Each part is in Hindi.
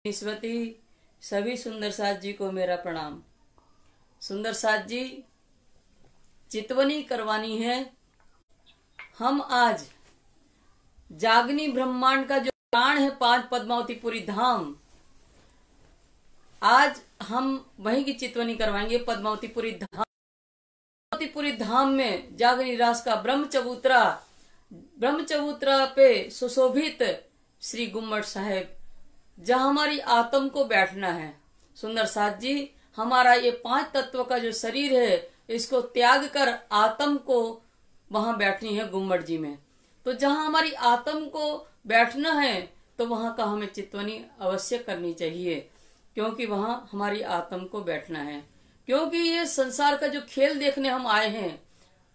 ईश्वती सभी सुंदर साथ जी को मेरा प्रणाम। सुंदर साथ जी, चितवनी करवानी है। हम आज जागनी ब्रह्मांड का जो प्राण है 5 पद्मावतीपुरी धाम, आज हम वहीं की चितवनी करवाएंगे। पद्मावतीपुरी धाम में जागनी रास का ब्रह्मचबूतरा पे सुशोभित श्री गुम्मट साहेब, जहां हमारी आत्म को बैठना है। सुंदर साथ जी, हमारा ये 5 तत्व का जो शरीर है, इसको त्याग कर आत्म को वहां बैठनी है गुम्मट जी में। तो जहां हमारी आत्म को बैठना है, तो वहां का हमें चितवनी अवश्य करनी चाहिए, क्योंकि वहां हमारी आत्म को बैठना है। क्योंकि ये संसार का जो खेल देखने हम आए हैं,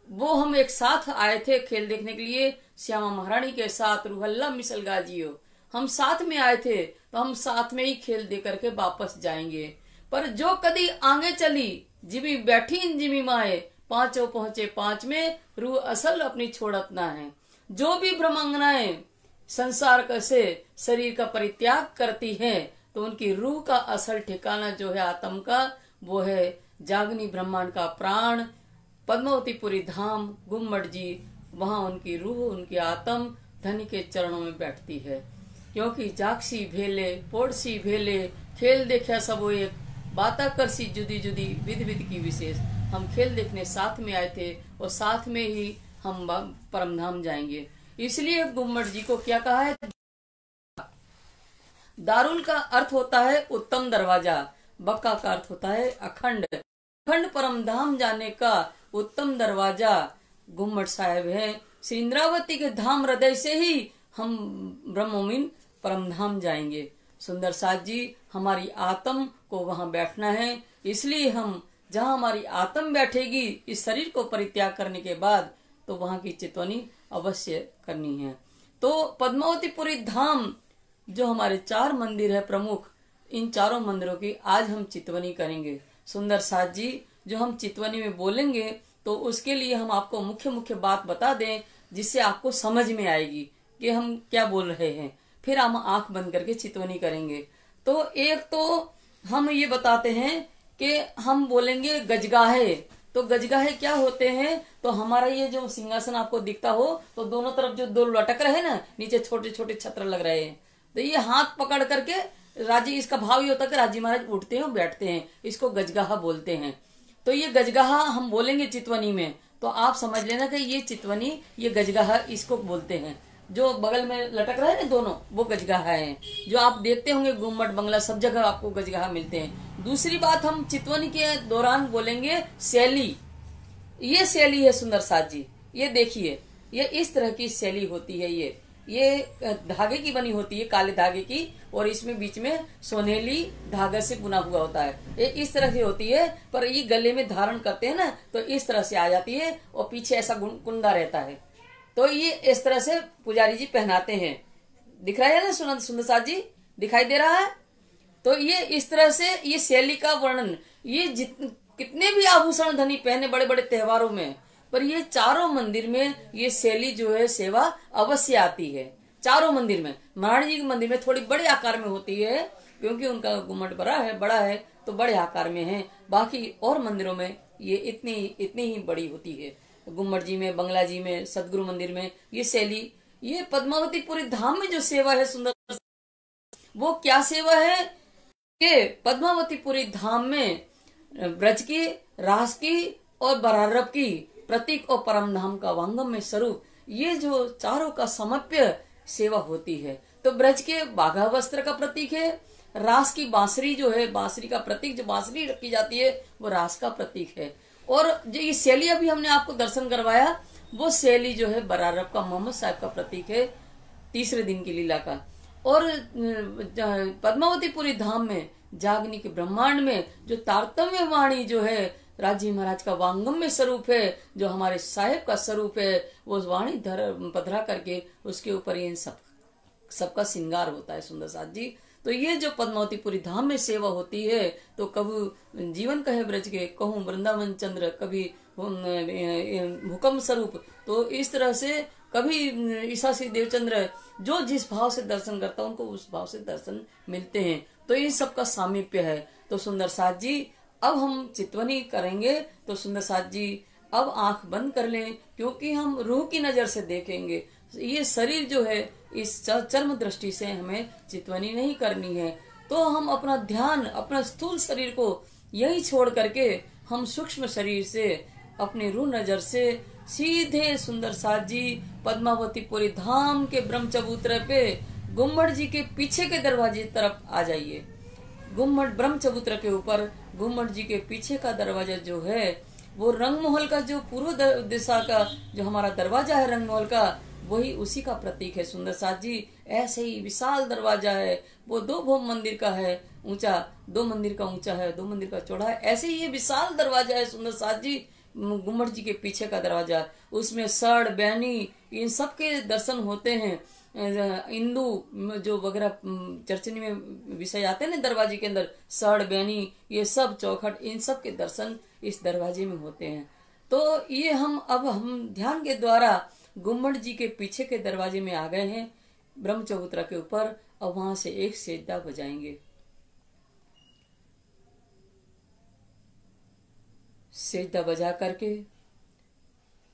वो हम एक साथ आए थे खेल देखने के लिए, श्यामा महारानी के साथ, रूहल्ला मिसल गाजियो, हम साथ में आए थे, तो हम साथ में ही खेल दे करके वापस जाएंगे। पर जो कदी आगे चली, जिमी बैठी जिमी माए, पांचों पहुंचे 5 में, रूह असल अपनी छोड़त ना है। जो भी ब्रह्मांगनाएं संसार का से शरीर का परित्याग करती हैं, तो उनकी रूह का असल ठिकाना जो है आत्म का, वो है जागनी ब्रह्मांड का प्राण पद्मावतीपुरी धाम गुम्मट जी। वहां उनकी रूह, उनकी आत्म धनी के चरणों में बैठती है। क्योंकि जागसी भेले पोड़सी भेले, खेल देखा सबो एक, बाता करसी जुदी जुदी, विध विध की विशेष। हम खेल देखने साथ में आए थे और साथ में ही हम परमधाम जाएंगे। इसलिए गुम्मट जी को क्या कहा है? दारुल का अर्थ होता है उत्तम दरवाजा, बक्का का अर्थ होता है अखंड। अखंड परमधाम जाने का उत्तम दरवाजा गुम्मट साहेब है। श्री इंद्रावती के धाम हृदय से ही हम ब्रह्मोमिन परमधाम जाएंगे। सुंदर साथ जी, हमारी आत्म को वहां बैठना है। इसलिए हम जहां हमारी आत्म बैठेगी इस शरीर को परित्याग करने के बाद, तो वहां की चितवनी अवश्य करनी है। तो पद्मावतीपुरी धाम जो हमारे 4 मंदिर है प्रमुख, इन चारों मंदिरों की आज हम चितवनी करेंगे। सुंदर साथ जी, जो हम चितवनी में बोलेंगे, तो उसके लिए हम आपको मुख्य मुख्य बात बता दें, जिससे आपको समझ में आएगी कि हम क्या बोल रहे हैं। फिर हम आंख बंद करके चितवनी करेंगे। तो एक तो हम ये बताते हैं कि हम बोलेंगे गजगाहे। तो गजगाहे क्या होते हैं? तो हमारा ये जो सिंहासन आपको दिखता हो, तो दोनों तरफ जो 2 लटक रहे हैं ना, नीचे छोटे छोटे छत्र लग रहे हैं, तो ये हाथ पकड़ करके राजी, इसका भाव ये होता है कि राजी महाराज उठते हैं और बैठते हैं, इसको गजगाहा बोलते हैं। तो ये गजगाहा हम बोलेंगे चितवनी में, तो आप समझ लेना कि ये चितवनी, ये गजगाहा इसको बोलते हैं। जो बगल में लटक रहे हैं दोनों, वो गजगाहा है। जो आप देखते होंगे गुम्मट बंगला, सब जगह आपको गजगाहा मिलते हैं। दूसरी बात, हम चितवनी के दौरान बोलेंगे शैली। ये शैली है सुंदर साथ जी, ये देखिए, ये इस तरह की शैली होती है। ये धागे की बनी होती है, काले धागे की, और इसमें बीच में सोनेली धागा से बुना हुआ होता है। ये इस तरह से होती है, पर ये गले में धारण करते हैं ना, तो इस तरह से आ जाती है, और पीछे ऐसा कुंडा रहता है। तो ये इस तरह से पुजारी जी पहनाते हैं। दिख रहा है ना सुंदर साथ जी, दिखाई दे रहा है? तो ये इस तरह से ये शैली का वर्णन, ये कितने भी आभूषण धनी पहने बड़े बड़े त्योहारों में, पर ये चारों मंदिर में ये शैली जो है सेवा अवश्य आती है। चारों मंदिर में, महारानी जी के मंदिर में थोड़ी बड़े आकार में होती है, क्योंकि उनका गुम्मट बड़ा है, तो बड़े आकार में है। बाकी और मंदिरों में ये इतनी ही बड़ी होती है। गुम्मट जी में, बंगला जी में, सदगुरु मंदिर में ये शैली। ये पद्मावतीपुरी धाम में जो सेवा है सुंदर, वो क्या सेवा है कि पद्मावतीपुरी धाम में ब्रज की, रास की और बरारब की प्रतीक और परमधाम का वांगम में स्वरूप, ये जो चारों का समप्य सेवा होती है। तो ब्रज के बाघा वस्त्र का प्रतीक है, रास की बांसुरी जो है, बांसुरी का प्रतीक, जो बांसुरी रखी जाती है, वो रास का प्रतीक है। और जो ये शैली अभी हमने आपको दर्शन करवाया, वो शैली जो है बरारब का, मोहम्मद साहब का प्रतीक है, 3रे दिन की लीला का। और पद्मावतीपुरी धाम में, जागनी के ब्रह्मांड में जो तारतम्य वाणी जो है, राजी महाराज का वांगम्य स्वरूप है, जो हमारे साहेब का स्वरूप है, वो वाणी पधरा करके उसके ऊपर इन सबका श्रृंगार होता है सुंदर साथ जी। तो ये जो पद्मावतीपुरी धाम में सेवा होती है, तो कभी जीवन कहे ब्रज के, कहूँ वृंदावन चंद्र, कभी हुक्म स्वरूप। तो इस तरह से कभी ईसा श्री देवचंद्र, जो जिस भाव से दर्शन करता है उनको उस भाव से दर्शन मिलते हैं। तो इन सब का सामीप्य है। तो सुंदर साथ जी अब हम चितवनी करेंगे, तो सुंदर साथ जी अब आंख बंद कर लें, क्योंकि हम रूह की नजर से देखेंगे। ये शरीर जो है इस चर्म दृष्टि से हमें चितवनी नहीं करनी है। तो हम अपना ध्यान अपना स्थूल शरीर को यही छोड़ करके हम सूक्ष्म शरीर से अपने रूह नजर से सीधे सुंदर साथ जी पद्मावतीपुरी धाम के ब्रह्म चबूतरे पे गुम्मट जी के पीछे के दरवाजे तरफ आ जाइए। गुम्मट ब्रह्म चबूतरे के ऊपर गुम्मट जी के पीछे का दरवाजा जो है वो रंगमहल का जो पूर्व दिशा का जो हमारा दरवाजा है रंगमहल का, वही उसी का प्रतीक है सुंदर साथ जी। ऐसे ही विशाल दरवाजा है, वो 2 भवन मंदिर का है ऊंचा, 2 मंदिर का ऊंचा है, 2 मंदिर का चौड़ा है। ऐसे ही ये विशाल दरवाजा है सुंदर साथ जी गुम्मट जी के पीछे का दरवाजा। उसमें सड़ बैनी इन सब के दर्शन होते हैं। इंदु जो वगैरह चर्चनी में विषय आते हैं ना दरवाजे के अंदर, सड़ बैनी ये सब चौखट इन सब के दर्शन इस दरवाजे में होते हैं। तो ये हम ध्यान के द्वारा गुम्मट जी के पीछे के दरवाजे में आ गए हैं ब्रह्म चबूतरा के ऊपर। और वहां से एक सेजदा बजाएंगे। सेजदा बजा करके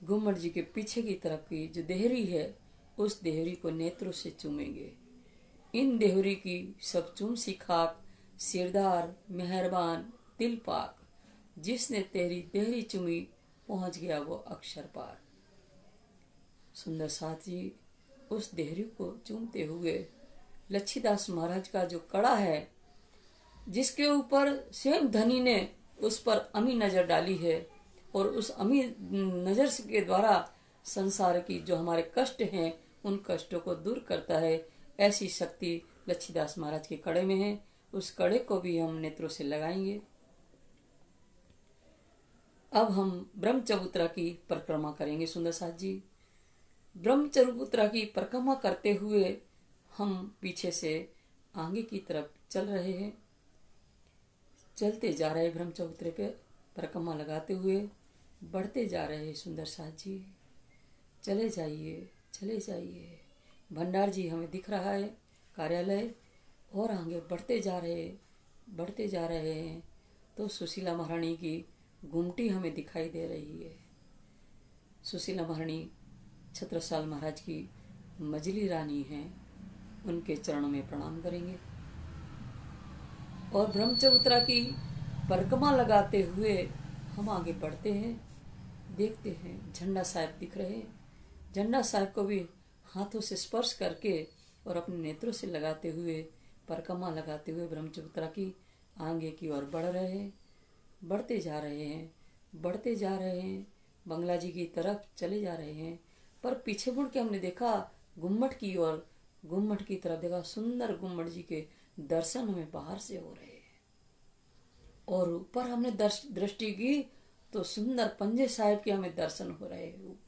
गुम्मट जी के पीछे की तरफ की जो देहरी है उस देहरी को नेत्रों से चूमेंगे। इन देहरी की सब चूम सी खाक, सिरदार मेहरबान दिल पाक, जिसने तेरी देहरी चुमी पहुंच गया वो अक्षर पार। सुंदर साथ जी उस देहरी को चूमते हुए लच्छीदास महाराज का जो कड़ा है जिसके ऊपर स्वयं धनी ने उस पर अमी नजर डाली है और उस अमी नजर के द्वारा संसार की जो हमारे कष्ट हैं उन कष्टों को दूर करता है, ऐसी शक्ति लच्छीदास महाराज के कड़े में है। उस कड़े को भी हम नेत्रों से लगाएंगे। अब हम ब्रह्म चबूतरा की परिक्रमा करेंगे सुंदर साथ जी। ब्रह्म चबूतरा की परिक्रमा करते हुए हम पीछे से आगे की तरफ चल रहे हैं, चलते जा रहे ब्रह्म चबूतरे पे परिक्रमा लगाते हुए बढ़ते जा रहे हैं सुंदर साथ जी। चले जाइए चले जाइए। भंडार जी हमें दिख रहा है कार्यालय, और आगे बढ़ते जा रहे हैं तो सुशीला महारानी की गुमटी हमें दिखाई दे रही है। सुशीला महारानी छत्रसाल महाराज की मजली रानी हैं, उनके चरणों में प्रणाम करेंगे और ब्रह्म चबूतरा की परिक्रमा लगाते हुए हम आगे बढ़ते हैं। देखते हैं झंडा साहब दिख रहे हैं। झंडा साहब को भी हाथों से स्पर्श करके और अपने नेत्रों से लगाते हुए परिक्रमा लगाते हुए ब्रह्म चबूतरा की आगे की ओर बढ़ रहे हैं। बढ़ते जा रहे हैं बंगला जी की तरफ चले जा रहे हैं। पर पीछे मुड़ के हमने देखा गुम्मट की ओर, गुम्मट की तरफ देखा। सुंदर गुम्मट जी के दर्शन हमें बाहर से हो रहे हैं और ऊपर हमने दृष्टि की तो सुंदर पंजे साहिब के हमें दर्शन हो रहे हैं।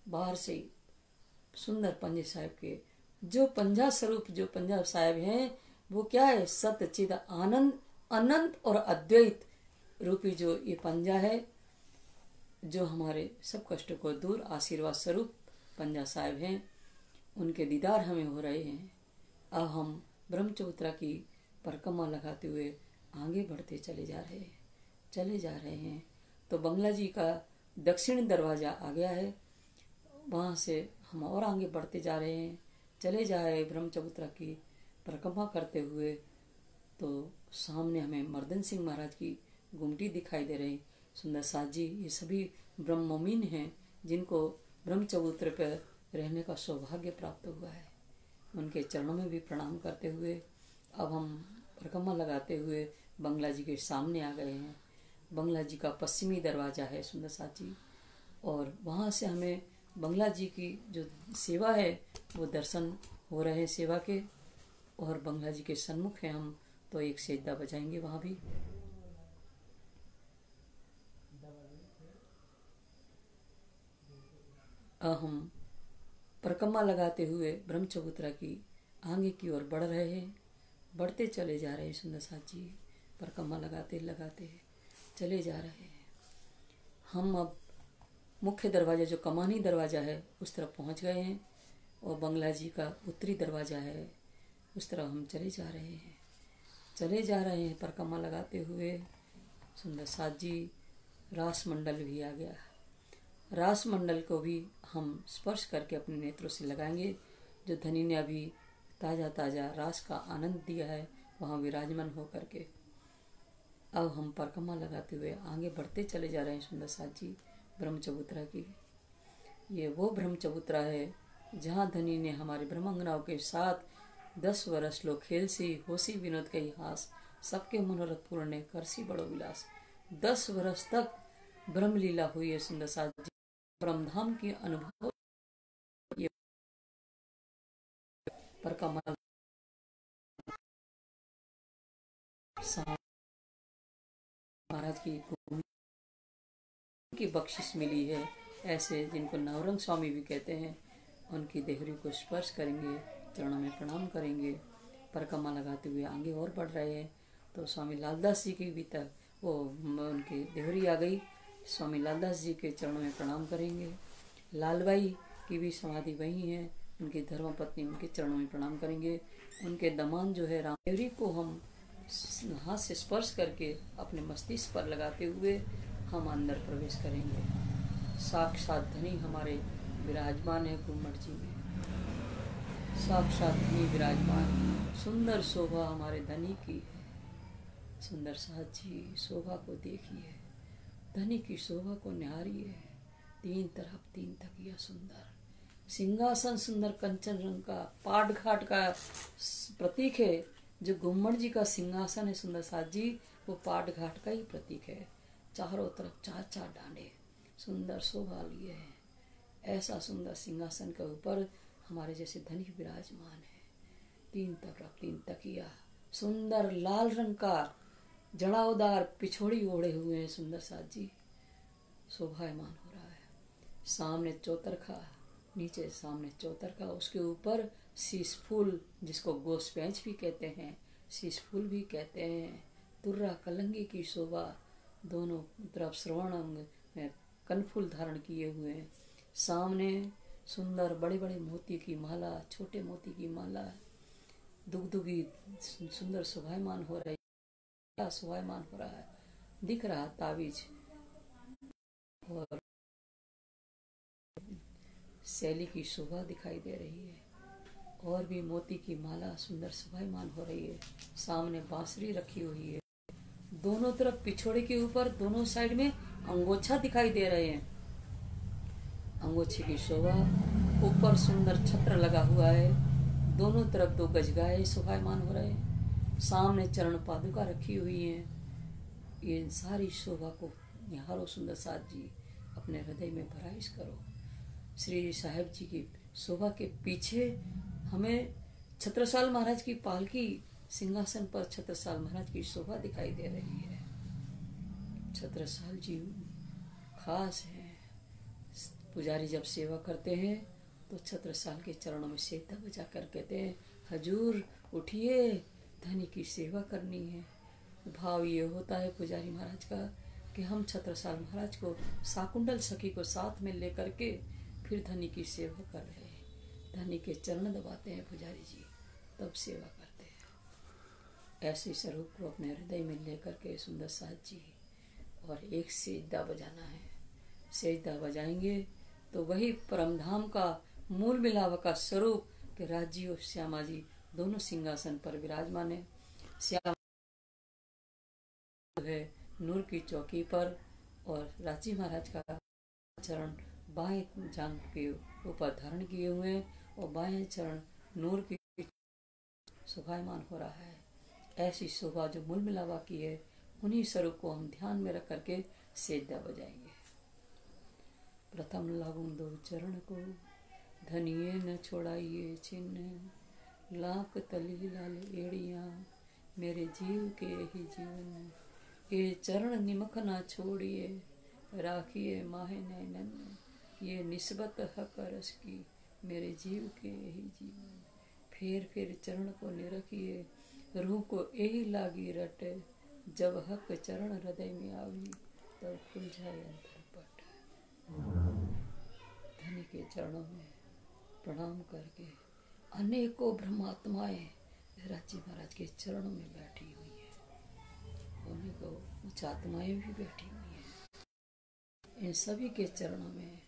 बाहर से ही सुंदर पंजे साहिब के जो पंजा स्वरूप जो पंजा साहिब हैं वो क्या है, सत्य चिद आनंद अनंत और अद्वैत रूपी जो ये पंजा है जो हमारे सब कष्टों को दूर आशीर्वाद स्वरूप पंजा साहिब हैं, उनके दीदार हमें हो रहे हैं। अब हम ब्रह्म चबूतरा की परिक्रमा लगाते हुए आगे बढ़ते चले जा रहे हैं तो बंगला जी का दक्षिण दरवाजा आ गया है। वहाँ से हम और आगे बढ़ते जा रहे हैं, चले जा रहे ब्रह्म चबूतरा की परिक्रमा करते हुए तो सामने हमें मर्दन सिंह महाराज की गुमटी दिखाई दे रही। सुंदर साथ जी ये सभी ब्रह्ममीन हैं जिनको ब्रह्म चबूतरे पर रहने का सौभाग्य प्राप्त हुआ है। उनके चरणों में भी प्रणाम करते हुए अब हम परिक्रमा लगाते हुए बंगला जी के सामने आ गए हैं। बंगला जी का पश्चिमी दरवाजा है सुंदर साथ जी, और वहाँ से हमें बंगला जी की जो सेवा है वो दर्शन हो रहे हैं सेवा के, और बंगला जी के सन्मुख हैं हम तो एक सेजदा बजाएंगे वहाँ भी। हम परिक्रमा लगाते हुए ब्रह्म चबूतरा की आगे की ओर बढ़ रहे हैं, बढ़ते चले जा रहे हैं सुंदर साथ जी। परिक्रमा लगाते चले जा रहे हैं। हम अब मुख्य दरवाजा जो कमानी दरवाजा है उस तरफ पहुंच गए हैं और बंगला जी का उत्तरी दरवाजा है उस तरफ हम चले जा रहे हैं। चले जा रहे हैं परिक्रमा लगाते हुए। सुंदर साथ जी रास मंडल भी आ गया। रास मंडल को भी हम स्पर्श करके अपने नेत्रों से लगाएंगे। जो धनी ने अभी ताज़ा ताज़ा रास का आनंद दिया है वहाँ विराजमान होकर के अब हम परिक्रमा लगाते हुए आगे बढ़ते चले जा रहे हैं। सुंदर साथ जी ब्रह्म चबूतरा की, ये वो ब्रह्म चबूतरा है जहाँ धनी ने हमारे ब्रह्मांगनाओं के साथ 10 वर्ष लो खेल सी होसी विनोद के हास सबके मनोरथ पूर्ण करसी बड़ो विलास। 10 वर्ष तक ब्रह्म लीला हुई है। सुंदर साथ जी ब्रह्मधाम की अनुभव ये परिक्रमा महाराज की बख्शिश मिली है। ऐसे जिनको नवरंग स्वामी भी कहते हैं उनकी देहरी को स्पर्श करेंगे, चरणों में प्रणाम करेंगे। परिक्रमा लगाते हुए आगे और बढ़ रहे हैं तो स्वामी लालदास जी की भी तक वो उनकी देहरी आ गई। स्वामी लालदास जी के चरणों में प्रणाम करेंगे। लालबाई की भी समाधि वही है, उनकी धर्मपत्नी उनके चरणों में प्रणाम करेंगे। उनके दमान जो है राम देवरी को हम हाथ से स्पर्श करके अपने मस्तिष्क पर लगाते हुए हम अंदर प्रवेश करेंगे। साक्षात धनी हमारे विराजमान है गुम्मट जी में, साक्षात धनी विराजमान। सुंदर शोभा हमारे धनी की है। सुंदर साथ जी शोभा को देखिए, धनी की शोभा को निहारिए। 3 तरफ 3 तकिया सुंदर, सिंहासन सुंदर कंचन रंग का पाट घाट का प्रतीक है। जो गुम्मट जी का सिंहासन है सुंदर साथ जी वो पाट घाट का ही प्रतीक है। चारों तरफ 4-4 डांडे सुंदर शोभा लिए है। ऐसा सुंदर सिंहासन के ऊपर हमारे जैसे धनी विराजमान है। 3 तरफ 3 तकिया, सुंदर लाल रंग का जड़ावदार पिछोड़ी ओढ़े हुए हैं। सुंदर साथ जी शोभायमान हो रहा है। सामने चौतरखा, नीचे सामने चौतरखा, उसके ऊपर शीश फूल जिसको गोस्पेंच भी कहते हैं, शीश फूल भी कहते हैं। तुर्रा कलंगी की शोभा, दोनों तरफ श्रवण अंग में कनफूल धारण किए हुए हैं। सामने सुंदर बड़े बड़े मोती की माला, छोटे मोती की माला दुगदुगी सुंदर शोभायमान हो रही है, शोभायमान हो रहा है। दिख रहा तावीज और शैली की शोभा दिखाई दे रही है और भी मोती की माला सुंदर शोभायमान हो रही है। सामने बांसुरी रखी हुई है। दोनों तरफ पिछोड़े के ऊपर दोनों साइड में अंगोछा दिखाई दे रहे हैं। अंगोछे की शोभा, ऊपर सुंदर छत्र लगा हुआ है। दोनों तरफ 2 गजगाए शोभायमान हो रहे हैं। सामने चरण पादुका रखी हुई है। ये सारी शोभा को निहारो सुंदर साथ जी, अपने हृदय में भराइश करो। श्री साहेब जी की शोभा के पीछे हमें छत्रसाल महाराज की पालकी, सिंहासन पर छत्रसाल महाराज की शोभा दिखाई दे रही है। छत्रसाल जी खास है। पुजारी जब सेवा करते हैं तो छत्रसाल के चरणों में सेता बजा कर कहते हैं, हजूर उठिए, धनी की सेवा करनी है। भाव ये होता है पुजारी महाराज का कि हम छत्रसाल महाराज को शाकुंडल सखी को साथ में लेकर के फिर धनी की सेवा कर रहे हैं। धनी के चरण दबाते हैं पुजारी जी, तब सेवा करते हैं। ऐसे स्वरूप को अपने हृदय में लेकर के सुंदर साथ जी और एक सेजदा बजाना है। सेजदा बजाएंगे तो वही परमधाम का मूल मिलावा का स्वरूप कि राजी और श्यामा जी दोनों सिंहासन पर विराजमान है। श्यामा है नूर की चौकी पर और राजी महाराज का चरण बाएं जांघ के ऊपर धारण किए हुए हैं और बाएं चरण नूर की शोभायमान हो रहा है। ऐसी शोभा जो मूल मिलावा की है, उन्हीं स्वरूप को हम ध्यान में रख करके सेजदा बजाएंगे। प्रथम लागू 2 चरण को, धनिये न छोड़ाइए छिन्न, लाख तली लाल एड़ियाँ, मेरे जीव के ही जीवन, ये चरण निमख ना छोड़िए, राखिए माहे नैनन, ये निस्बत हक रस की, मेरे जीव के ही जीवन। फिर चरण को निरखिए, रूह को यही लागी रट, जब हक चरण हृदय में आवी, तब खुल जाए अंतरपट। धनी के चरणों में प्रणाम करके अनेकों ब्रह्मात्माएं राजी महाराज के चरणों में बैठी हुई है, उन्हीं को उच्च आत्माएं भी बैठी हुई है। इन सभी के चरणों में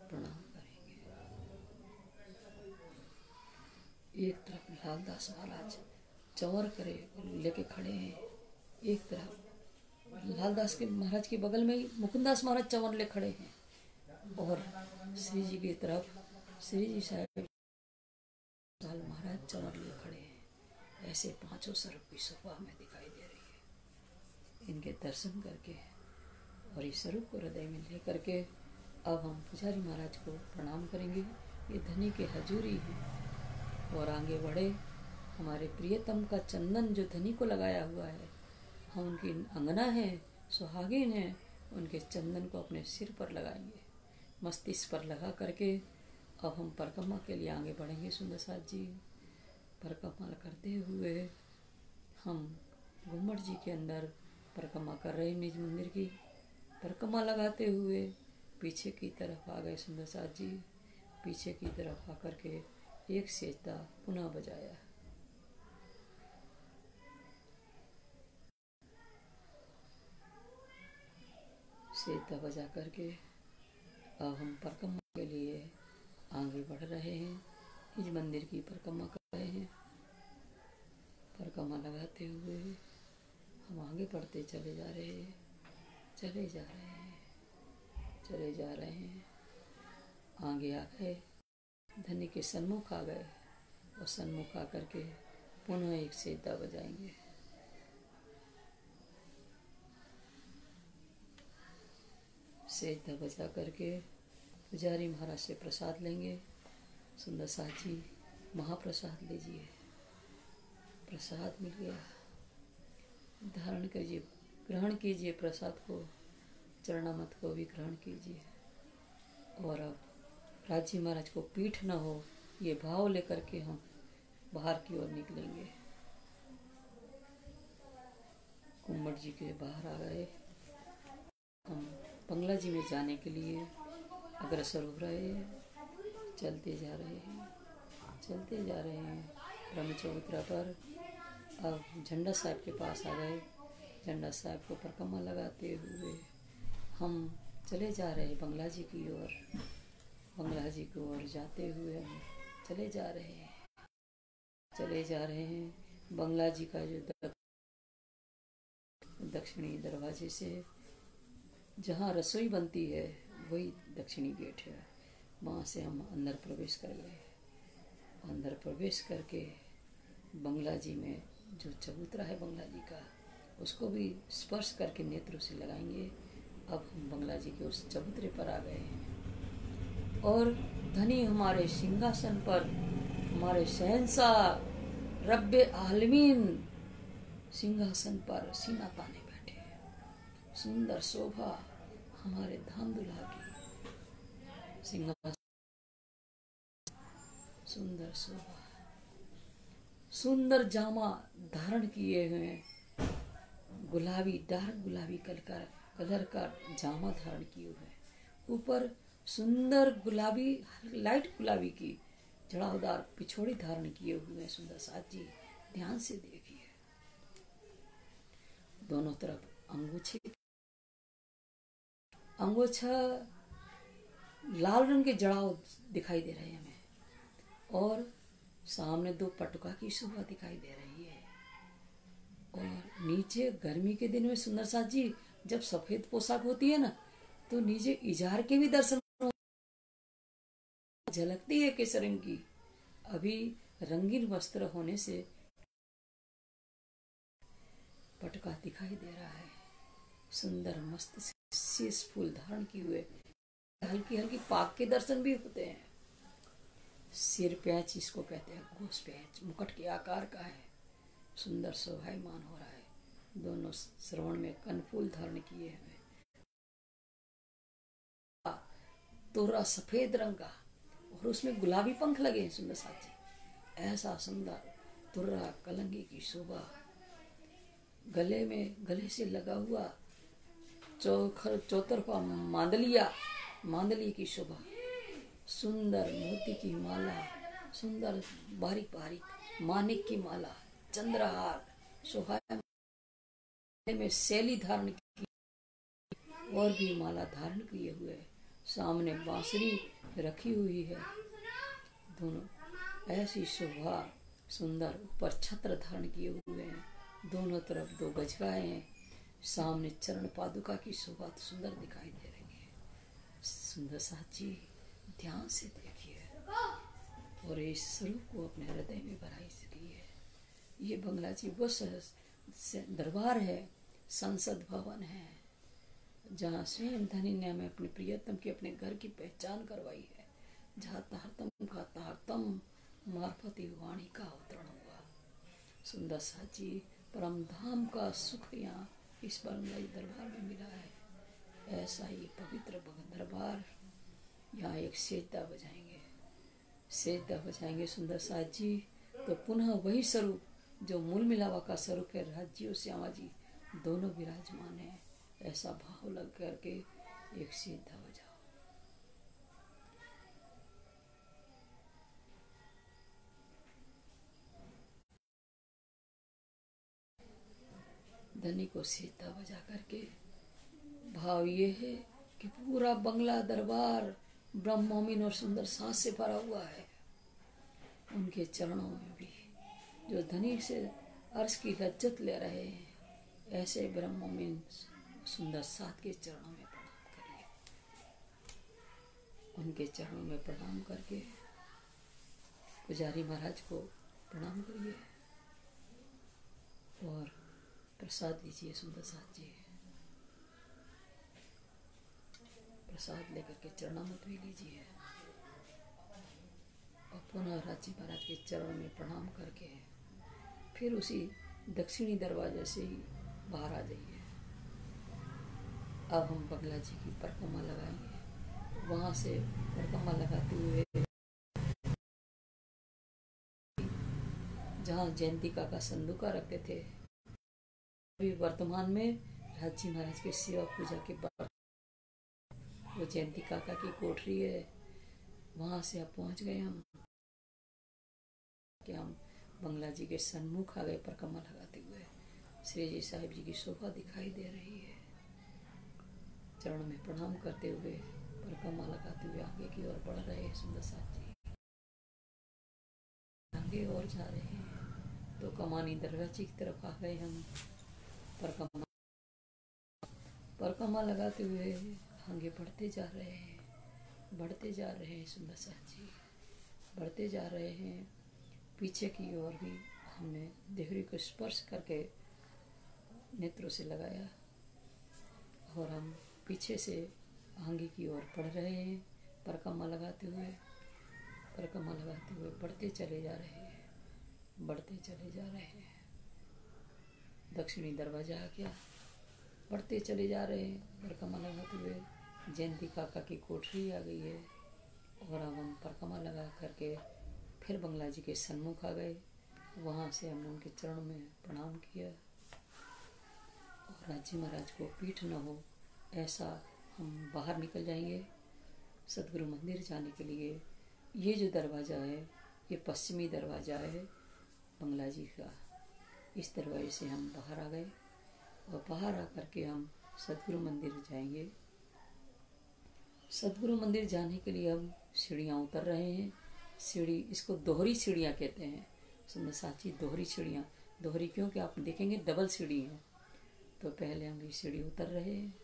प्रणाम करेंगे। एक तरफ लालदास महाराज चंवर करे लेके खड़े हैं, एक तरफ लालदास के महाराज के बगल में ही मुकुंदास महाराज चंवर ले खड़े हैं, और श्री जी की तरफ श्री जी साहब महाराज चंवर लिए खड़े हैं। ऐसे पांचों स्वरूप की शोभा हमें दिखाई दे रही है। इनके दर्शन करके और इस स्वरूप को हृदय में ले करके अब हम पुजारी महाराज को प्रणाम करेंगे। ये धनी के हजूरी है और आगे बढ़े। हमारे प्रियतम का चंदन जो धनी को लगाया हुआ है, हम उनकी अंगना है, सुहागिन है, उनके चंदन को अपने सिर पर लगाएंगे, मस्तिष्क पर लगा करके अब हम परिक्रमा के लिए आगे बढ़ेंगे। सुंदर साथ जी परिक्रमा करते हुए हम घुम्मट जी के अंदर परिक्रमा कर रहे हैं। निज मंदिर की परिक्रमा लगाते हुए पीछे की तरफ आ गए। सुंदर साथ जी पीछे की तरफ आकर के एक सेजदा पुनः बजाया। सेजदा बजा करके अब हम परिक्रमा के लिए आगे बढ़ रहे हैं। निज मंदिर की परिक्रमा कर रहे हैं। परिक्रमा लगाते हुए हम आगे बढ़ते चले जा रहे हैं, चले जा रहे हैं, चले जा रहे हैं। आगे आ गए, धनी के सन्मुख आ गए और सन्मुख आकर के पुनः एक सेजदा बजाएंगे। सेजदा बजा करके पुजारी महाराज से प्रसाद लेंगे। सुंदर साथ जी महाप्रसाद लीजिए। प्रसाद मिल गया, धारण कीजिए, ग्रहण कीजिए प्रसाद को, चरणामत को भी ग्रहण कीजिए। और अब राजी महाराज को पीठ न हो, ये भाव लेकर के हम बाहर की ओर निकलेंगे। घुम्मट जी के बाहर आ गए। हम बंगला जी में जाने के लिए अग्रसर हो रहे हैं। चलते जा रहे हैं, चलते जा रहे हैं। ब्रह्म चबूतरा पर अब झंडा साहब के पास आ गए। झंडा साहब को परिक्रमा लगाते हुए हम चले जा रहे हैं बंगला जी की ओर। बंगला जी की ओर जाते हुए हम चले जा रहे हैं, चले जा रहे हैं। बंगला जी का जो दक्षिणी दरवाजे से जहाँ रसोई बनती है वही दक्षिणी गेट है। वहाँ से हम अंदर प्रवेश कर गए। अंदर प्रवेश करके बंगला जी में जो चबूतरा है बंगला जी का, उसको भी स्पर्श करके नेत्रों से लगाएंगे। अब हम बंगला जी के उस चबूतरे पर आ गए हैं और धनी हमारे सिंहासन पर, हमारे शहंशाह रब्बे आलमीन सिंहासन पर सीना ताने बैठे हैं। सुंदर शोभा हमारे धाम दुल्हा की सिंहासन, सुंदर शोभा, सुंदर जामा धारण किए हुए, गुलाबी डार्क गुलाबी कलर का जामा धारण किए हुए, ऊपर सुंदर गुलाबी लाइट गुलाबी की जड़ावदार पिछोड़ी धारण किए हुए। सुंदर साथ जी ध्यान से देखिए, दोनों तरफ अंगोछा लाल रंग के जड़ाव दिखाई दे रहे हैं हमें, और सामने दो पटुका की शोभा दिखाई दे रही है। और नीचे गर्मी के दिन में सुंदर साथ जी जब सफेद पोशाक होती है ना, तो नीचे इजार के भी दर्शन झलकती है केसर रंग की। अभी रंगीन वस्त्र होने से पटका दिखाई दे रहा है। सुंदर मस्त शीश फूल धारण किए हुए, हल्की हल्की पाक के दर्शन भी होते हैं। सिर पैच इसको कहते हैं, घोष पैच मुकुट के आकार का है, सुंदर शोभायमान हो रहा है। दोनों श्रवण में कनफूल धारण किए हैं, तोरा सफेद रंग का, और उसमें गुलाबी पंख लगे हैं। सुंदर साथ जी ऐसा सुंदर तुर्रा कलंगी की शोभा, गले से लगा हुआ चौतरफा मांदली की शोभा, सुंदर मोती की माला, सुंदर बारीक बारीक मानिक की माला, चंद्रहार शोभायामान में शैली धारण की और भी माला धारण किए हुए, सामने बांसुरी रखी हुई है। दोनों ऐसी शोभा सुंदर, ऊपर छत्र धारण किए हुए हैं, दोनों तरफ दो गजगाएं हैं, सामने चरण पादुका की शोभा तो सुंदर दिखाई दे रही है। सुंदर साथ जी ध्यान से देखिए और इस स्वरूप को अपने हृदय में भराई सकिए। ये बंगला जी वो दरबार है, संसद भवन है, जहाँ स्वयं धनी ने हमें अपने प्रियतम की अपने घर की पहचान करवाई है, जहाँ तारतम का तारतम मार्फत वाणी का अवतरण हुआ। सुंदर साथ जी परम धाम का सुख यहाँ इस बंगला दरबार में मिला है। ऐसा ही पवित्र दरबार, यहाँ एक सेजदा बजाएंगे, सेजदा बजाएंगे सुंदर साथ जी, तो पुनः वही स्वरूप जो मूल मिलावा का स्वरूप है, राज्य और श्यामा जी दोनों विराजमान है। ऐसा भाव लग करके एक सेजदा बजाओ। धनी को सेजदा बजा करके भाव ये है कि पूरा बंगला दरबार ब्रह्म मोमिन और सुंदर सांस से भरा हुआ है। उनके चरणों में भी जो धनी से अर्श की लज्जत ले रहे हैं, ऐसे ब्रह्म मोमिन सुंदर साथ के चरणों में प्रणाम करिए। उनके चरणों में प्रणाम करके पुजारी महाराज को प्रणाम करिए और प्रसाद लीजिए। सुंदर साथ जी प्रसाद लेकर के चरणामृत भी लीजिए और पुनः राजी महाराज के चरण में प्रणाम करके फिर उसी दक्षिणी दरवाजे से ही बाहर आ जाइए। अब हम बंगला जी की परिक्रमा लगाएंगे। वहां से परिक्रमा लगाते हुए जहाँ जयंती काका संदूका रखते थे, अभी वर्तमान में राजी महाराज की सेवा पूजा के बाद वो जयंती काका की कोठरी है, वहां से अब पहुंच गए हम कि हम बंगला जी के सन्मुख आ गए। परिक्रमा लगाते हुए श्री जी साहिब जी की शोभा दिखाई दे रही है। चरण में प्रणाम करते हुए परिक्रमा लगाते हुए आगे की ओर बढ़ रहे हैं। सुंदर साथ जी आगे और जा रहे हैं तो कमानी दरवाजे की तरफ आ गए हम। परिक्रमा लगाते हुए आगे बढ़ते जा रहे हैं, बढ़ते जा रहे हैं। सुंदर साथ जी बढ़ते जा रहे हैं। पीछे की ओर भी हमने देहरी को स्पर्श करके नेत्रों से लगाया और हम पीछे से आगे की ओर बढ़ रहे हैं। परिक्रमा लगाते हुए बढ़ते चले जा रहे हैं, बढ़ते चले जा रहे हैं। दक्षिणी दरवाजा आ गया, बढ़ते चले जा रहे हैं। परिक्रमा लगाते हुए जयंती काका की कोठरी आ गई है और अब हम परिक्रमा लगा करके फिर बंगला जी के सन्मुख आ गए। वहाँ से हमने उनके चरणों में प्रणाम किया और राजी महाराज को पीठ न हो ऐसा हम बाहर निकल जाएंगे सदगुरु मंदिर जाने के लिए। ये जो दरवाज़ा है ये पश्चिमी दरवाज़ा है बंगला जी का। इस दरवाजे से हम बाहर आ गए और बाहर आकर के हम सदगुरु मंदिर जाएंगे। सदगुरु मंदिर जाने के लिए हम सीढ़ियाँ उतर रहे हैं। सीढ़ी इसको दोहरी सीढ़ियाँ कहते हैं। सुंदर साची दोहरी सीढ़ियाँ, दोहरी क्योंकि आप देखेंगे डबल सीढ़ी है। तो पहले हम ये सीढ़ी उतर रहे हैं।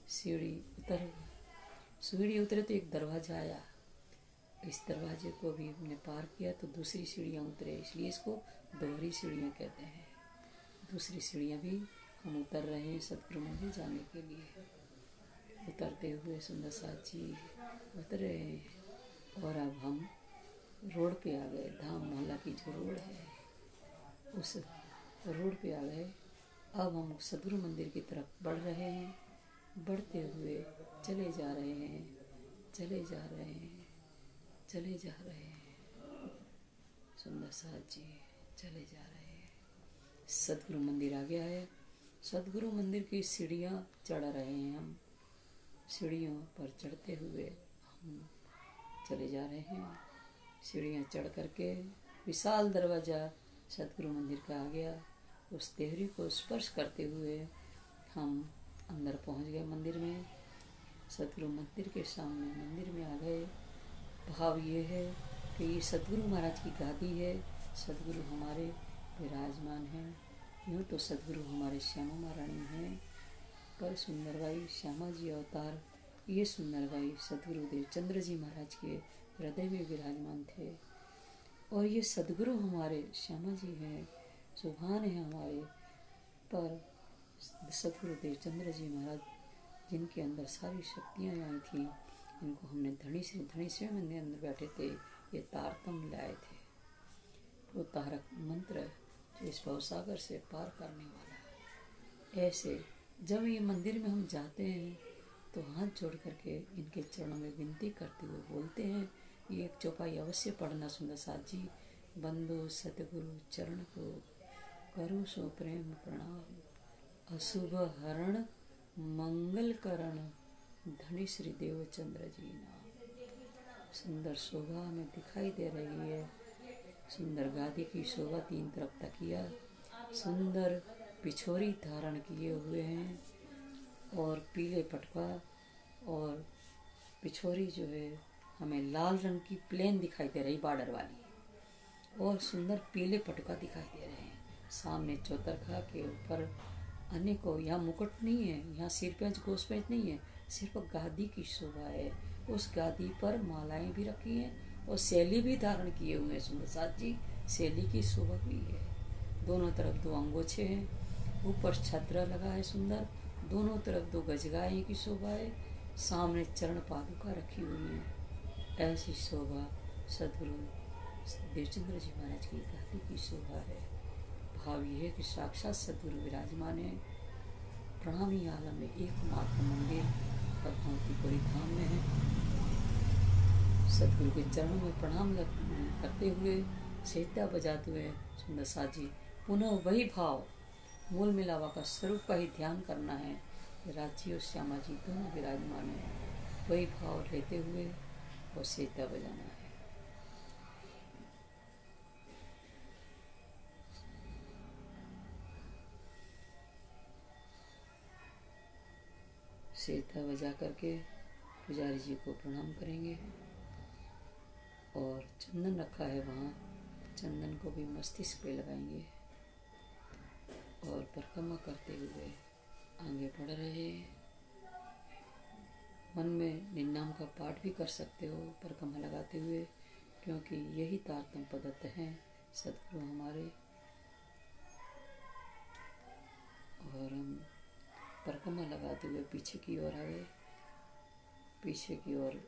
सीढ़ी उतरे तो एक दरवाज़ा आया। इस दरवाजे को भी हमने पार किया तो दूसरी सीढ़ियाँ उतरे, इसलिए इसको दोहरी सीढ़ियाँ कहते हैं। दूसरी सीढ़ियाँ भी हम उतर रहे हैं सदगुरु मंदिर जाने के लिए। उतरते हुए सुंदर साची उतरे और अब हम रोड पे आ गए। धाम मोहल्ला की जो रोड है उस रोड पे आ गए। अब हम सदगुरु मंदिर की तरफ बढ़ रहे हैं। बढ़ते हुए चले जा रहे हैं, चले जा रहे हैं, चले जा रहे हैं। सुंदर साथ जी चले जा रहे हैं। सदगुरु मंदिर आ गया है। सदगुरु मंदिर की सीढ़ियाँ चढ़ रहे हैं हम। सीढ़ियों पर चढ़ते हुए हम चले जा रहे हैं। सीढ़ियाँ चढ़ करके विशाल दरवाज़ा सतगुरु मंदिर का आ गया। उस देहरी को स्पर्श करते हुए हम अंदर पहुंच गए मंदिर में। सतगुरु मंदिर के सामने मंदिर में आ गए। भाव ये है कि ये सतगुरु महाराज की गादी है, सतगुरु हमारे विराजमान हैं। यूँ तो सतगुरु हमारे श्यामा महारानी हैं, पर सुंदरबाई श्यामा जी अवतार, ये सुंदरबाई सतगुरुदेव चंद्र जी महाराज के हृदय में विराजमान थे। और ये सतगुरु हमारे श्यामा जी हैं, सुभान है हमारे, पर सतगुरुदेव चंद्र जी महाराज जिनके अंदर सारी शक्तियाँ आई थी, इनको हमने धनी से मंदिर अंदर बैठे थे, ये तारतम लाए थे। वो तारक मंत्र जो इस भवसागर से पार करने वाला है। ऐसे जब ये मंदिर में हम जाते हैं तो हाथ जोड़ करके इनके चरणों में विनती करते हुए बोलते हैं, ये एक चौपाई अवश्य पढ़ना सुंदर साथ जी। बंदो सतगुरु चरण को करो सो प्रेम प्रणाम, अशुभ हरण मंगल करण, धनी श्री देव चंद्र जी नाम। सुंदर शोभा में दिखाई दे रही है, सुंदर गादी की शोभा, तीन तरफ तकिया, सुंदर पिछोरी धारण किए हुए हैं और पीले पटका, और पिछोरी जो है हमें लाल रंग की प्लेन दिखाई दे रही बॉर्डर वाली, और सुंदर पीले पटका दिखाई दे रहे हैं। सामने चौतरखा के ऊपर अनेकों, यहाँ मुकुट नहीं है, यहाँ सिर पे गोश पेंच नहीं है, सिर्फ गादी की शोभा है। उस गादी पर मालाएं भी रखी हैं और शैली भी धारण किए हुए हैं सुंदर साथ जी, शैली की शोभा भी है। दोनों तरफ दो अंगोछे हैं, ऊपर छत्र लगा है सुंदर, दोनों तरफ दो गजगाएं की शोभा है, सामने चरण पादुका रखी हुई है। ऐसी शोभा सदगुरु देवचंद्र जी महाराज की गादी की शोभा है। भाव यह है कि साक्षात सदगुरु विराजमान है। प्रणामी आलम में एकमात्र मंदिर पद्मावतीपुरी धाम में है। सदगुरु के चरणों में प्रणाम करते हुए, सेता बजाते हुए सुंदर साथ जी पुनः वही भाव, मूल मिलावा का स्वरूप का ही ध्यान करना है। राजी और श्यामा जी दोनों विराजमान है, वही भाव लेते हुए और सेता बजाना है। सेता बजा करके पुजारी जी को प्रणाम करेंगे, और चंदन रखा है वहाँ, चंदन को भी मस्तिष्क पे लगाएंगे और परिक्रमा करते हुए आगे बढ़ रहे। मन में निन्नाम का पाठ भी कर सकते हो परिक्रमा लगाते हुए, क्योंकि यही तारतम पद्धत हैं सदगुरु हमारे। और हम परिक्रमा लगाते हुए पीछे की ओर आ गए, पीछे की ओर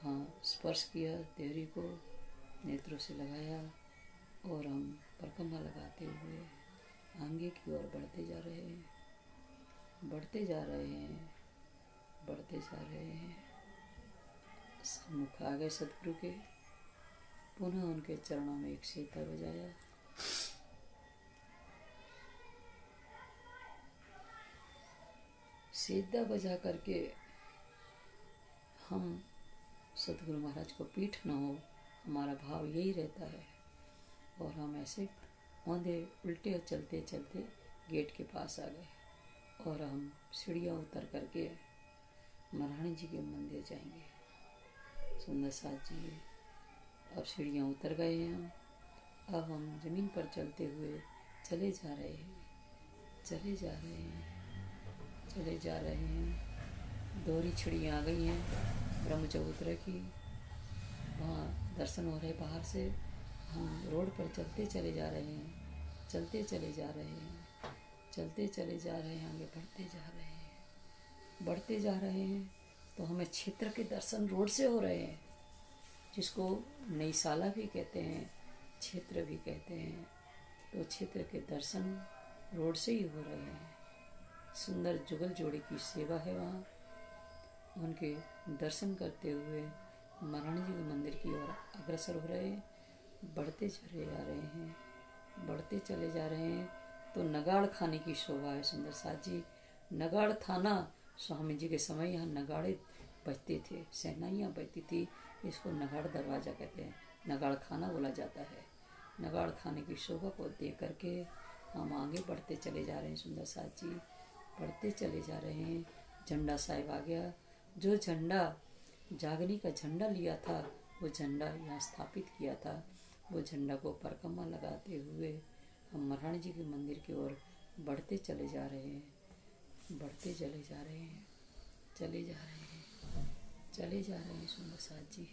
हाँ स्पर्श किया देहरी को, नेत्रों से लगाया, और हम परिक्रमा लगाते हुए आगे की ओर बढ़ते जा रहे हैं, बढ़ते जा रहे हैं, बढ़ते जा रहे हैं। सम्मुख आ गए सदगुरु के, पुनः उनके चरणों में एक सेता बजाया। सेता बजा करके हम सतगुरु महाराज को पीठ न हो, हमारा भाव यही रहता है। और हम ऐसे औंधे उल्टे चलते चलते गेट के पास आ गए, और हम सीढ़ियाँ उतर करके महारानी जी के मंदिर जाएंगे। सुंदर साथ जी अब सीढ़ियाँ उतर गए हैं हम, अब हम जमीन पर चलते हुए चले जा रहे हैं, चले जा रहे हैं, चले जा रहे हैं। दोहरी छिड़ियाँ आ गई हैं ब्रह्म चबूतरे की, वहाँ दर्शन हो रहे बाहर से। हम रोड पर चलते चले जा रहे हैं, चलते चले जा रहे हैं, चलते चले जा रहे हैं, आगे बढ़ते जा रहे हैं, बढ़ते जा रहे हैं। तो हमें क्षेत्र के दर्शन रोड से हो रहे हैं, जिसको नई साला भी कहते हैं, क्षेत्र भी कहते हैं। तो क्षेत्र के दर्शन रोड से ही हो रहे हैं। सुंदर जुगल जोड़ी की सेवा है वहाँ, उनके दर्शन करते हुए महारानी जी के मंदिर की ओर अग्रसर हो रहे हैं, बढ़ते चले जा रहे हैं, बढ़ते चले जा रहे हैं। तो नगाड़ खाने की शोभा है सुंदर साथ जी। नगाड़ थाना स्वामी जी के समय यहाँ नगाड़े बजते थे, शहनाइयाँ बजती थी, इसको नगाड़ दरवाज़ा कहते हैं, नगाड़ खाना बोला जाता है। नगाड़ खाने की शोभा को देख करके हम आगे बढ़ते चले जा रहे हैं। सुंदर साथ जी बढ़ते चले जा रहे हैं। झंडा साहिब आ गया। जो झंडा जागनी का झंडा लिया था वो झंडा यहाँ स्थापित किया था। वो झंडा को परिक्रमा लगाते हुए हम महारानी जी के मंदिर की ओर बढ़ते चले जा रहे हैं। बढ़ते चले जा रहे हैं, चले जा रहे हैं, चले जा रहे हैं। सुंदर साथ जी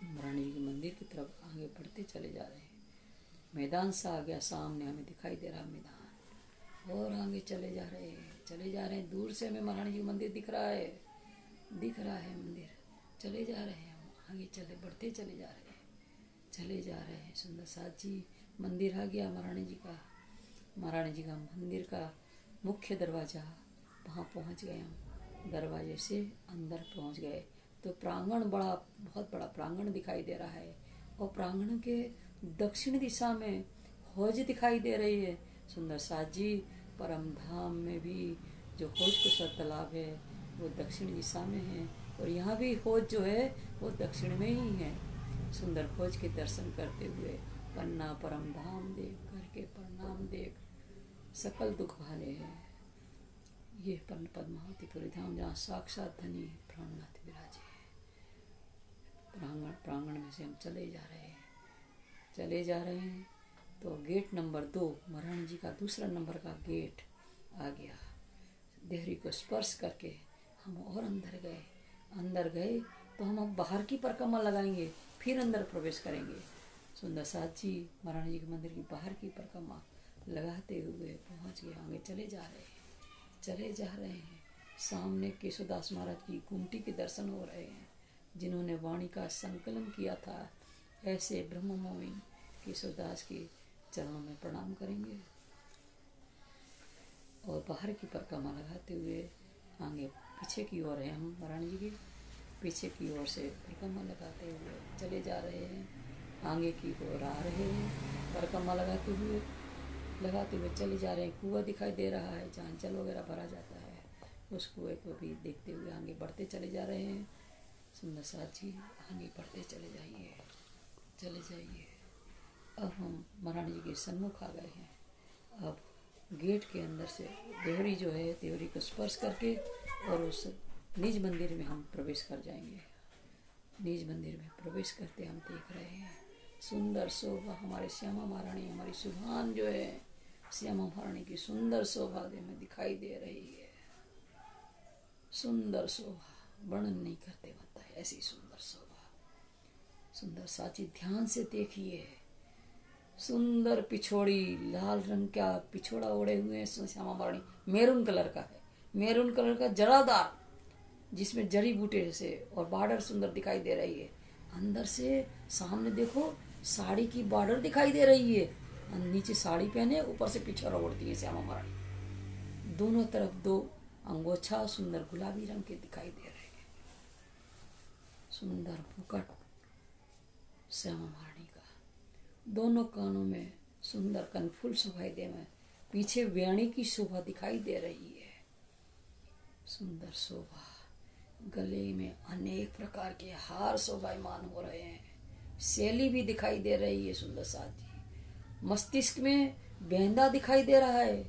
महारानी जी के मंदिर की तरफ आगे बढ़ते चले जा रहे हैं। मैदान सा आ गया सामने, हमें दिखाई दे रहा मैदान। और आगे चले जा रहे हैं, चले जा रहे हैं। दूर से हमें महारानी जी का मंदिर दिख रहा है, दिख रहा है मंदिर। चले जा रहे हैं हम, आगे चले बढ़ते चले जा रहे हैं, चले जा रहे हैं। सुंदर साथ जी मंदिर आ गया महारानी जी का। महारानी जी का मंदिर का मुख्य दरवाजा, वहाँ पहुँच गए हम। दरवाजे से अंदर पहुँच गए तो प्रांगण बहुत बड़ा प्रांगण दिखाई दे रहा है। और प्रांगण के दक्षिण दिशा में हौज दिखाई दे रही है। सुंदर साथ जी परम धाम में भी जो हौज कुशल तालाब है वो दक्षिण दिशा में है, और यहाँ भी हौज जो है वो दक्षिण में ही है। सुंदर हौज के दर्शन करते हुए पन्ना परम धाम देख करके प्रणाम देख सकल दुख भाले है। ये पद्मावतीपुरी धाम जहाँ साक्षात धनी प्राणनाथ विराजे। प्रांगण में से हम चले जा रहे हैं तो गेट नंबर 2 महारानी जी का दूसरा नंबर का गेट आ गया। देहरी को स्पर्श करके हम और अंदर गए तो हम अब बाहर की परिक्रमा लगाएंगे, फिर अंदर प्रवेश करेंगे। सुंदर साथ जी महारानी जी के मंदिर की बाहर की परिक्रमा लगाते हुए पहुंच गए। आगे चले जा रहे हैं। सामने केशवदास महाराज की कुंटी के दर्शन हो रहे हैं, जिन्होंने वाणी का संकलन किया था। ऐसे ब्रह्ममोहिनी केशवदास के चरणों में प्रणाम करेंगे और बाहर की परिक्रमा लगाते हुए आगे पीछे की ओर है। हम महारानी जी के पीछे की ओर से परिक्रमा लगाते हुए चले जा रहे हैं। आगे की ओर आ रहे हैं, परिक्रमा लगाते हुए चले जा रहे हैं। कुआं दिखाई दे रहा है जहाँ जल वगैरह भरा जाता है, उस कुएं को भी देखते हुए आगे बढ़ते चले जा रहे हैं। सुंदर साथ जी आगे बढ़ते चले जाइए। अब हम महारानी जी के सन्मुख आ गए हैं। अब गेट के अंदर से देवरी जो है, देवरी को स्पर्श करके और उस निज मंदिर में हम प्रवेश कर जाएंगे। निज मंदिर में प्रवेश करते हम देख रहे हैं सुंदर शोभा। हमारे श्यामा महारानी, हमारी सुभान जो है श्यामा महारानी की सुंदर शोभा हमें दिखाई दे रही है। सुंदर शोभा वर्णन नहीं करते बनता है, ऐसी सुंदर शोभा। सुंदर साची ध्यान से देखिए। सुंदर पिछोड़ी, लाल रंग का पिछोड़ा ओढ़े हुए हैं श्यामा महारानी। मेरून कलर का है, मेरून कलर का जरादार, जिसमें जड़ी बूटे से और बॉर्डर सुंदर दिखाई दे रही है। अंदर से सामने देखो साड़ी की बॉर्डर दिखाई दे रही है। नीचे साड़ी पहने, ऊपर से पिछोड़ा ओढ़ती है श्यामा महारानी। दोनों तरफ 2 अंगोछा सुंदर गुलाबी रंग के दिखाई दे रहे हैं। सुंदर मुकुट श्यामा महारानी का, दोनों कानों में सुंदर कनफुल शोभा दे में, पीछे वेणी की शोभा दिखाई दे रही है। सुंदर शोभा, गले में अनेक प्रकार के हार शोभायमान हो रहे हैं। शैली भी दिखाई दे रही है। सुंदर साथ जी मस्तिष्क में बेंदा दिखाई दे रहा है,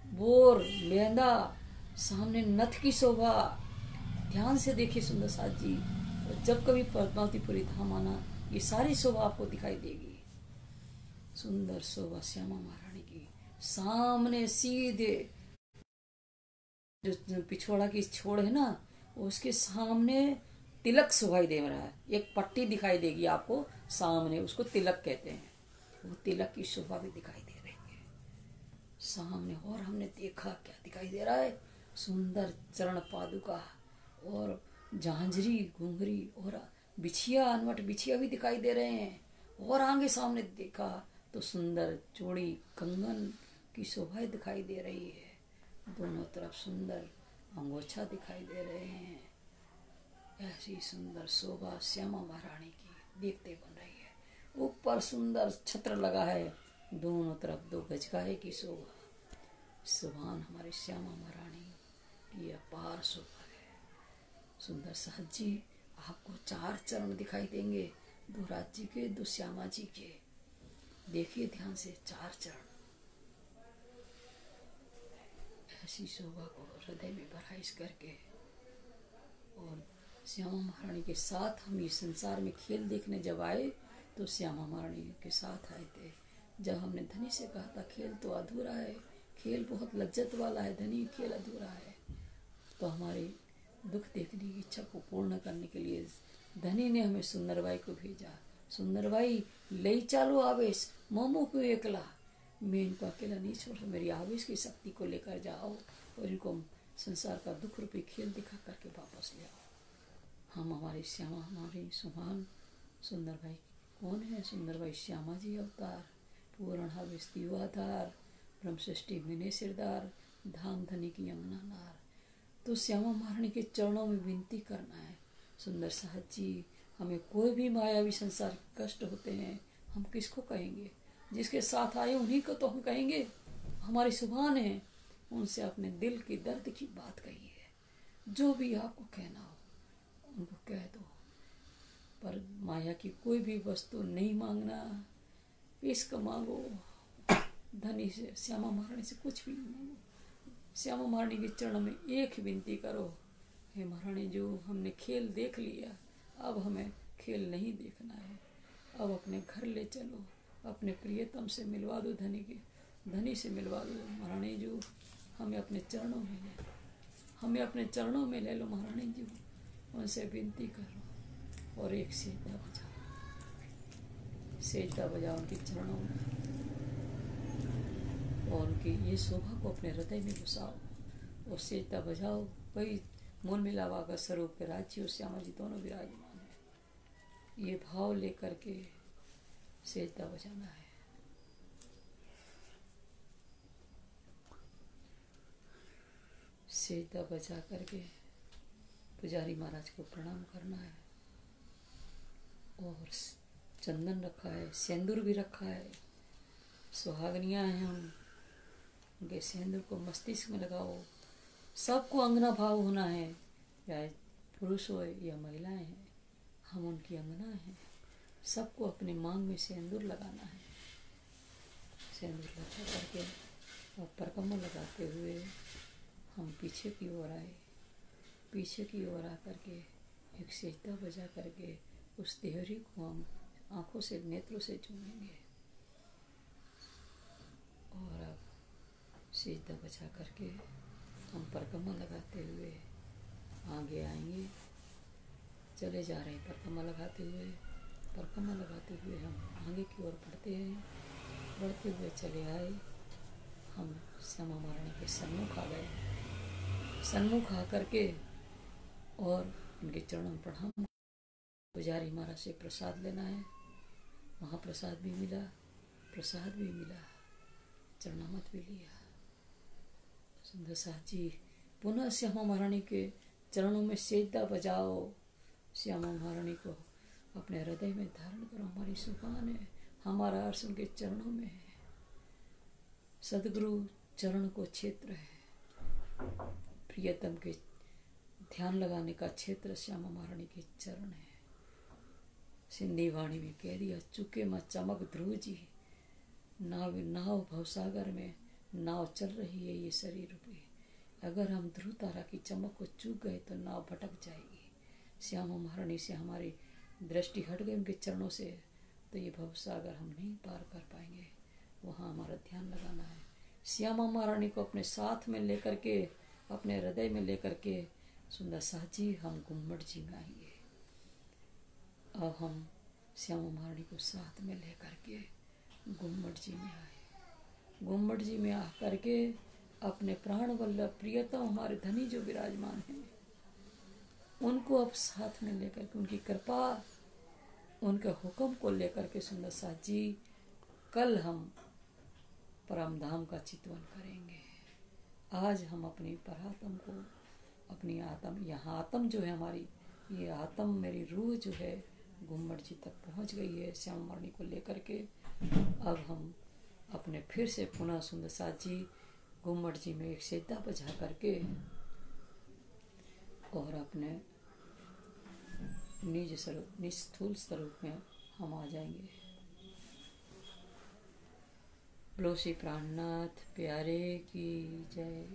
बोर बेंदा, सामने नथ की शोभा। ध्यान से देखिए सुंदर साथ जी, जब कभी पद्मावतीपुरी धाम आना ये सारी शोभा आपको दिखाई देगी। सुंदर शोभा श्यामा महारानी की। सामने सीधे जो पिछोड़ा की छोड़ है ना, उसके सामने तिलक शोभाई दे रहा है। एक पट्टी दिखाई देगी आपको सामने, उसको तिलक कहते हैं। वो तिलक की शोभा भी दिखाई दे रही है सामने। और हमने देखा क्या दिखाई दे रहा है, सुंदर चरण पादुका और झांझरी घुंघरी और बिछिया, अनवट बिछिया भी दिखाई दे रहे हैं। और आगे सामने देखा तो सुंदर चूड़ी कंगन की शोभा दिखाई दे रही है। दोनों तरफ सुंदर अंगोछा दिखाई दे रहे हैं। ऐसी सुंदर शोभा श्यामा महारानी की देखते बन रही है। ऊपर सुंदर छत्र लगा है, दोनों तरफ 2 गजगाहे की शोभा। सुभान हमारी श्यामा महारानी की अपार शोभा है। सुंदर साथ जी आपको 4 चरण दिखाई देंगे। दो राज जी के, दो श्यामा जी के। देखिए ध्यान से 4 चरण। ऐसी शोभा को हृदय में भराइश करके, और श्यामा महारानी के साथ हम इस संसार में खेल देखने जब आए तो श्यामा महारानी के साथ आए थे। जब हमने धनी से कहा था खेल तो अधूरा है, खेल बहुत लज्जत वाला है, धनी खेल अधूरा है, तो हमारी दुख देखने की इच्छा को पूर्ण करने के लिए धनी ने हमें सुंदरबाई को भेजा। सुंदरबाई ले चालो आवेश, मोमो क्यों एकला, मैं इनको अकेला नहीं छोड़, मेरी आवेश की शक्ति को लेकर जाओ और इनको संसार का दुख रूपी खेल दिखा करके वापस ले आओ। हम हमारी श्यामा, हमारी सुहान सुंदरबाई कौन है? सुंदरबाई श्यामा जी अवतार, पूर्ण हविष दिवाधार, ब्रह्म सृष्टि मिने सिरदार, धाम धनी की यमुना नार। तो श्यामा महारानी के चरणों में विनती करना है, सुंदर साहब जी, हमें कोई भी मायावी संसार के कष्ट होते हैं, हम किसको कहेंगे? जिसके साथ आए उन्हीं को तो हम कहेंगे। हमारी सुभान है, उनसे अपने दिल की दर्द की बात कहिए, जो भी आपको कहना हो उनको कह दो। पर माया की कोई भी वस्तु नहीं मांगना, इश्क मांगो धनी से, श्यामा महारानी से कुछ भी नहीं मांगो। श्यामा महारानी के चरण में एक विनती करो, हे महारानी जो हमने खेल देख लिया, अब हमें खेल नहीं देखना है, अब अपने घर ले चलो, अपने प्रियतम से मिलवा दो, धनी से मिलवा दो। महारानी जी हमें अपने चरणों में ले लो, हमें अपने चरणों में ले लो महारानी जी, उनसे विनती करो और एक सेजदा बजाओ, सेजदा बजाओ उनके चरणों में, और उनकी ये शोभा को अपने हृदय में घुसाओ और सेजदा बजाओ। वही मूल मिलावा का स्वरूप के राज्य और श्यामा जी दोनों विराजमान है, ये भाव लेकर के सेजदा बजाना है। सेजदा बजा करके पुजारी महाराज को प्रणाम करना है, और चंदन रखा है, सिंदूर भी रखा है, सुहागनियाँ हैं हम, उनके सिंदूर को मस्तिष्क में लगाओ। सबको अंगना भाव होना है, चाहे पुरुष हो या महिलाएं हैं, हम उनकी अंगना हैं। सबको अपने मांग में सिंदूर लगाना है। सिंदूर लगा करके और परकम्मा लगाते हुए हम पीछे की ओर आए, पीछे की ओर आ करके एक सेजदा बजा करके उस देहरी को हम आंखों से, नेत्रों से चूमेंगे। और अब सेजदा बजा करके हम परकम्मा लगाते हुए आगे आएंगे, चले जा रहे हैं परकम्मा लगाते हुए हम आगे की ओर बढ़ते हैं। बढ़ते हुए चले आए, हम श्यामा महारानी के सन्मुख आ गए। सन्मुख आ करके और उनके चरणों में प्रणाम, पुजारी महाराज से प्रसाद लेना है। महाप्रसाद भी मिला, प्रसाद भी मिला, चरणामत भी लिया। सुंदर साहब जी पुनः श्यामा महारानी के चरणों में सेजदा बजाओ, श्यामा महारानी को अपने हृदय में धारण करो। हमारी सुभान है, हमारा अर्श उनके चरणों में है। सदगुरु चरण को क्षेत्र है, प्रियतम के ध्यान लगाने का क्षेत्र श्यामा महारानी के चरण है। सिंधी वाणी में कह दिया, चुके म चमक ध्रुव जी, नाव भवसागर में नाव चल रही है ये शरीर रूपी, अगर हम ध्रुव तारा की चमक को चूक गए तो नाव भटक जाएगी। श्यामा महारानी से हमारी दृष्टि हट गई उनके चरणों से, तो ये भवसागर हम नहीं पार कर पाएंगे। वहाँ हमारा ध्यान लगाना है। श्यामा महारानी को अपने साथ में लेकर के, अपने हृदय में लेकर के सुंदर साहब जी हम गुम्मट जी में आएंगे। अब हम श्यामा महारानी को साथ में लेकर के गुम्मट जी में आए। गुम्मट जी में आकर के अपने प्राण वल्लभ प्रियतम हमारे धनी जो विराजमान हैं, उनको अब साथ में लेकर के, उनकी कृपा, उनके हुक्म को लेकर के सुंदर साहब जी कल हम परम धाम का चितवन करेंगे। आज हम अपनी परात्म को, अपनी आत्म, यहाँ आत्म जो है हमारी, ये आत्म मेरी रूह जो है गुम्मट जी तक पहुँच गई है श्यामा महारानी को लेकर के। अब हम अपने फिर से पुनः सुंदर साहब जी गुम्मट जी में एक सेजदा बजा करके और अपने निज स्वरूप, निस्थूल स्वरूप में हम आ जाएंगे। बोलो श्री प्राणनाथ प्यारे की जय।